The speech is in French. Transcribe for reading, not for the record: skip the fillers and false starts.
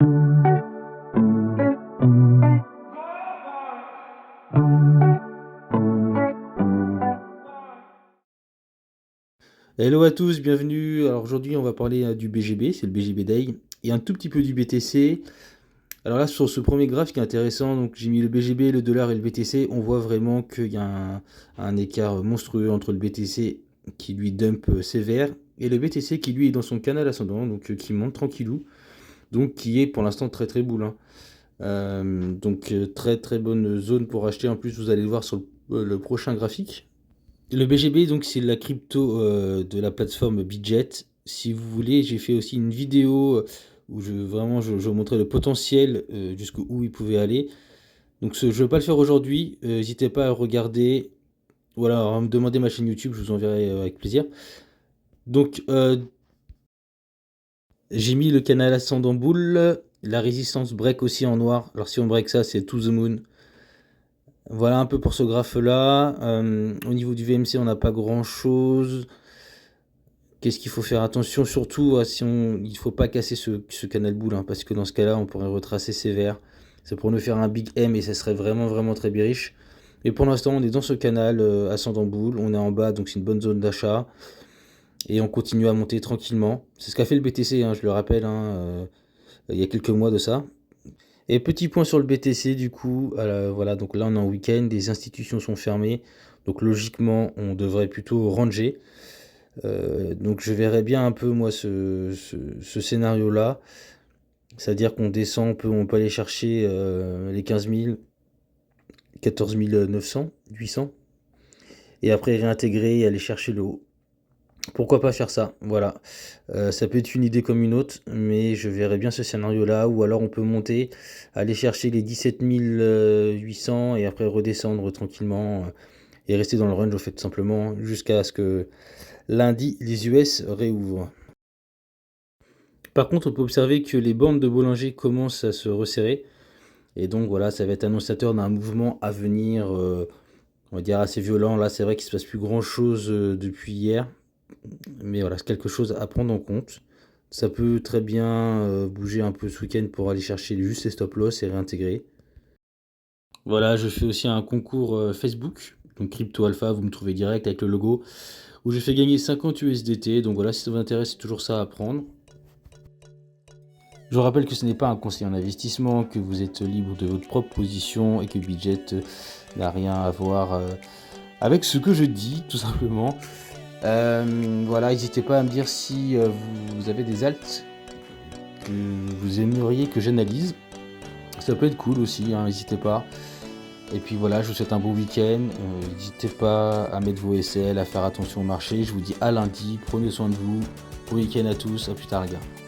Hello à tous, bienvenue. Alors aujourd'hui, on va parler du BGB, c'est le BGB Day, et un tout petit peu du BTC. Alors là, sur ce premier graphe qui est intéressant, donc j'ai mis le BGB, le dollar et le BTC. On voit vraiment qu'il y a un écart monstrueux entre le BTC qui lui dump sévère et le BTC qui lui est dans son canal ascendant, donc qui monte tranquillou, donc qui est pour l'instant très très boule, hein. Très très bonne zone pour acheter. En plus, vous allez le voir sur le prochain graphique. Le BGB, donc c'est la crypto de la plateforme Bitget. Si vous voulez, j'ai fait aussi une vidéo où je montrais le potentiel jusqu'où il pouvait aller. Donc je ne vais pas le faire aujourd'hui. N'hésitez pas à regarder. Voilà, à me demander ma chaîne YouTube, je vous enverrai avec plaisir. Donc j'ai mis le canal ascendant boule, la résistance break aussi en noir. Alors si on break ça, c'est to the moon. Voilà un peu pour ce graphe là. Au niveau du VMC, on n'a pas grand chose. Qu'est-ce qu'il faut faire attention surtout il ne faut pas casser ce canal boule, hein, parce que dans ce cas-là, on pourrait retracer sévère. C'est pour nous faire un big M et ça serait vraiment vraiment très bearish. Et pour l'instant, on est dans ce canal ascendant boule, on est en bas, donc c'est une bonne zone d'achat. Et on continue à monter tranquillement. C'est ce qu'a fait le BTC, hein, je le rappelle, hein, il y a quelques mois de ça. Et petit point sur le BTC du coup, voilà, donc là on est en week-end, les institutions sont fermées, donc logiquement on devrait plutôt ranger. Donc je verrais bien un peu moi ce scénario-là, c'est-à-dire qu'on descend, on peut aller chercher les 15 000, 14 900, 800, et après réintégrer et aller chercher le haut. Pourquoi pas faire ça? Voilà. Ça peut être une idée comme une autre, mais je verrais bien ce scénario-là, ou alors on peut monter, aller chercher les 17 800 et après redescendre tranquillement et rester dans le range au fait tout simplement jusqu'à ce que lundi les US réouvrent. Par contre, on peut observer que les bandes de Bollinger commencent à se resserrer. Et donc voilà, ça va être annonciateur d'un mouvement à venir, on va dire assez violent. Là, c'est vrai qu'il ne se passe plus grand-chose depuis hier. Mais voilà, c'est quelque chose à prendre en compte. Ça peut très bien bouger un peu ce week-end pour aller chercher juste les stop-loss et réintégrer. Voilà, je fais aussi un concours Facebook, donc Crypto Alpha, vous me trouvez direct avec le logo, où j'ai fait gagner 50 USDT. Donc voilà, si ça vous intéresse, c'est toujours ça à prendre. Je rappelle que ce n'est pas un conseil en investissement, que vous êtes libre de votre propre position et que Budget n'a rien à voir avec ce que je dis, tout simplement. Voilà, n'hésitez pas à me dire si vous avez des alts que vous aimeriez que j'analyse. Ça peut être cool aussi, hein, n'hésitez pas. Et puis voilà, je vous souhaite un beau week-end. N'hésitez pas à mettre vos SL, à faire attention au marché. Je vous dis à lundi, prenez soin de vous. Bon week-end à tous, à plus tard les gars.